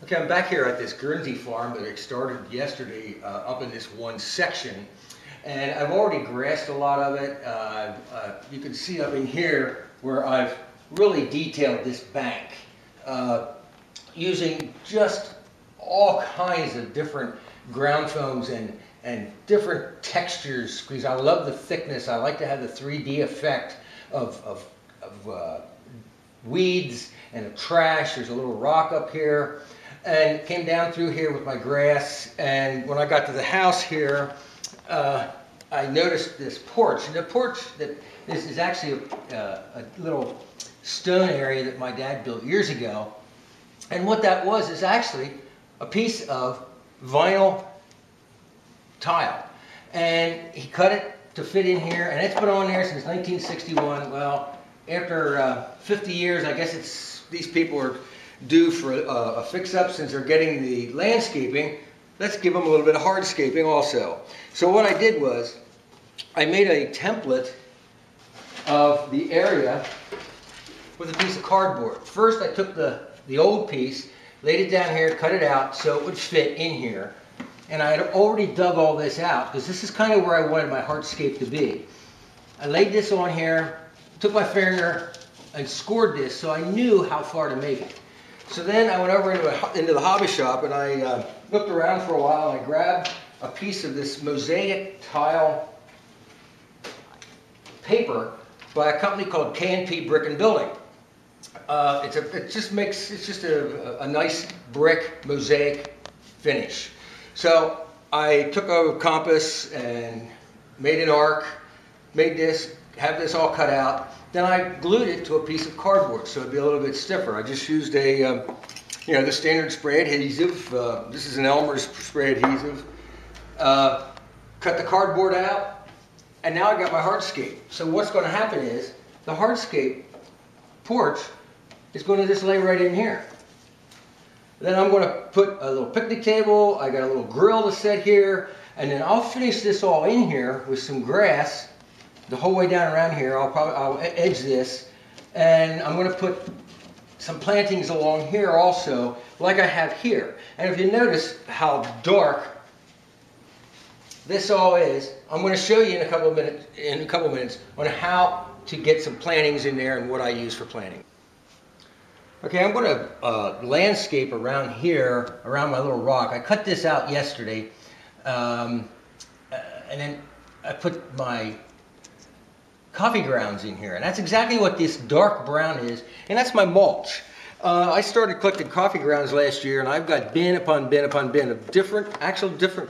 Okay, I'm back here at this Guernsey farm that I started yesterday up in this one section. And I've already grassed a lot of it. You can see up in here where I've really detailed this bank using just all kinds of different ground foams and different textures, because I love the thickness. I like to have the 3D effect of weeds and of trash. There's a little rock up here, and came down through here with my grass. And when I got to the house here, I noticed this porch. And the porch that is actually a little stone area that my dad built years ago. And what that was is actually a piece of vinyl tile. And he cut it to fit in here, and it's been on there since 1961. Well, after 50 years, I guess these people are due for a fix-up since they're getting the landscaping. Let's give them a little bit of hardscaping also. So what I did was I made a template of the area with a piece of cardboard. First, I took the old piece, laid it down here, cut it out so it would fit in here. And I had already dug all this out because this is kind of where I wanted my hardscape to be. I laid this on here, took my finger and scored this so I knew how far to make it. So then I went over into the hobby shop, and I looked around for a while, and I grabbed a piece of this mosaic tile paper by a company called K&P Brick and Building. It's just a nice brick mosaic finish. So I took a compass and made an arc, made this, have this all cut out. Then I glued it to a piece of cardboard so it'd be a little bit stiffer. I just used the standard spray adhesive. This is an Elmer's spray adhesive. Cut the cardboard out, and now I got my hardscape. So what's going to happen is the hardscape porch is going to just lay right in here. Then I'm going to put a little picnic table. I got a little grill to set here, and then I'll finish this all in here with some grass. The whole way down around here, I'll edge this, and I'm going to put some plantings along here also, like I have here. And if you notice how dark this all is, I'm going to show you in a couple of minutes on how to get some plantings in there and what I use for planting. Okay, I'm going to landscape around here, around my little rock. I cut this out yesterday, and then I put my coffee grounds in here, and that's exactly what this dark brown is, and that's my mulch. I started collecting coffee grounds last year, and I've got bin upon bin upon bin of different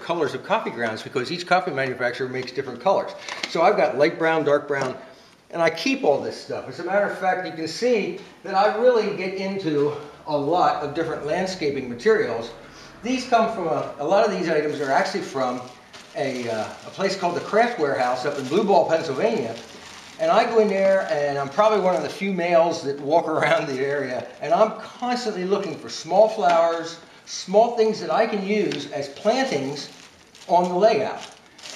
colors of coffee grounds because each coffee manufacturer makes different colors. So I've got light brown, dark brown, and I keep all this stuff. As a matter of fact, you can see that I really get into a lot of different landscaping materials. These come from a lot of these items are actually from a place called the Craft Warehouse up in Blue Ball, Pennsylvania. And I go in there, and I'm probably one of the few males that walk around the area, and I'm constantly looking for small flowers, small things that I can use as plantings on the layout.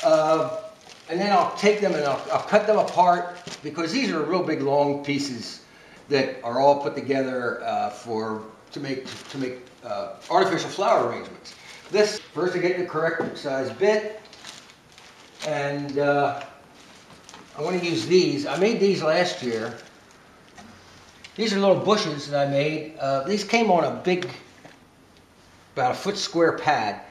And then I'll take them and I'll cut them apart, because these are real big long pieces that are all put together to make artificial flower arrangements. This, first I get the correct size bit, and I want to use these. I made these last year. These are little bushes that I made. These came on a big, about a foot square pad,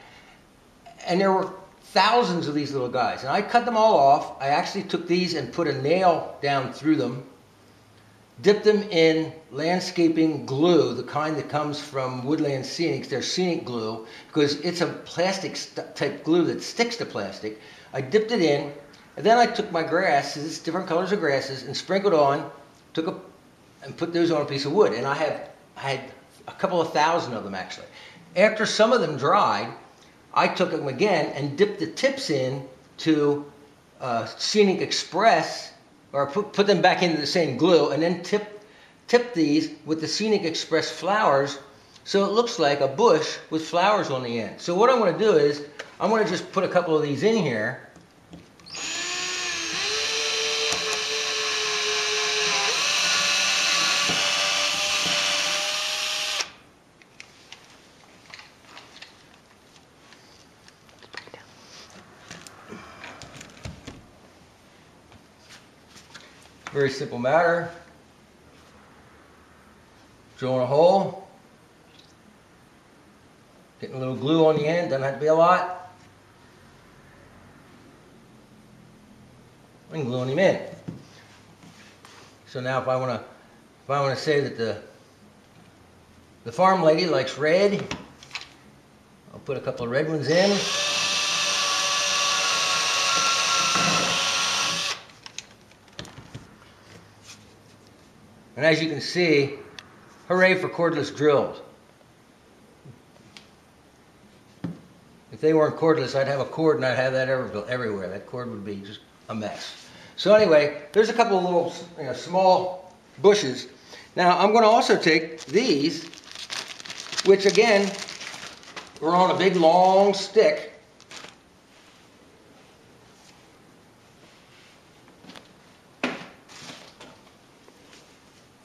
and there were thousands of these little guys. And I cut them all off. I actually took these and put a nail down through them, dipped them in landscaping glue, the kind that comes from Woodland Scenics. They're scenic glue, because it's a plastic type glue that sticks to plastic. I dipped it in, and then I took my grasses, different colors of grasses, and sprinkled on, and put those on a piece of wood. And I had a couple of thousand of them actually. After some of them dried, I took them again and dipped the tips in to Scenic Express, or put them back into the same glue, and then tip these with the Scenic Express flowers so it looks like a bush with flowers on the end. So what I'm going to do is I'm going to just put a couple of these in here. Very simple matter. Drilling a hole. Getting a little glue on the end, doesn't have to be a lot. And gluing him in. So now if I want to say that the farm lady likes red, I'll put a couple of red ones in. And as you can see, hooray for cordless drills. If they weren't cordless, I'd have a cord and I'd have that everywhere. That cord would be just a mess. So anyway, there's a couple of little small bushes. Now I'm going to also take these, which again are on a big long stick.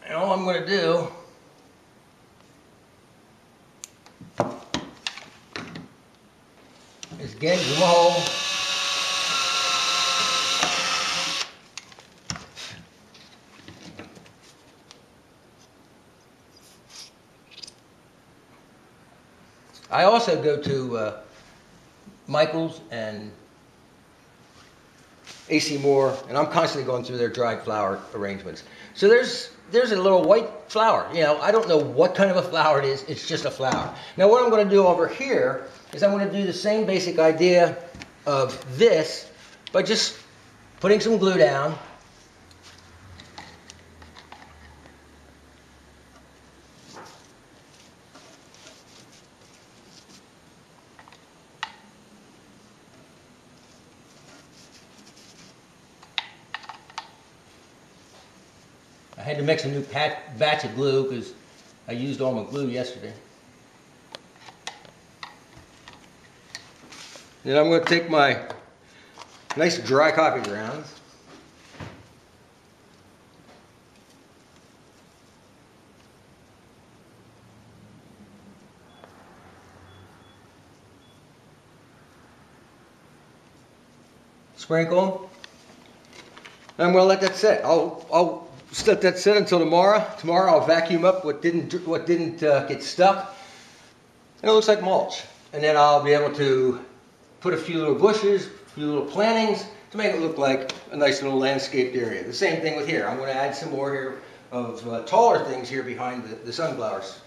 And all I'm going to do is again drill a hole. I also go to Michael's and AC Moore, and I'm constantly going through their dried flower arrangements. So there's a little white flower. You know, I don't know what kind of a flower it is. It's just a flower. Now what I'm going to do over here is I'm going to do the same basic idea of this, but just putting some glue down. I had to mix a new batch of glue because I used all my glue yesterday. Then I'm going to take my nice dry coffee grounds. Sprinkle them. And I'm going to let that sit. I'll just let that sit until tomorrow. Tomorrow I'll vacuum up what didn't get stuck, and it looks like mulch. And then I'll be able to put a few little bushes, a few little plantings to make it look like a nice little landscaped area. The same thing with here. I'm going to add some more here of taller things here behind the sunflowers.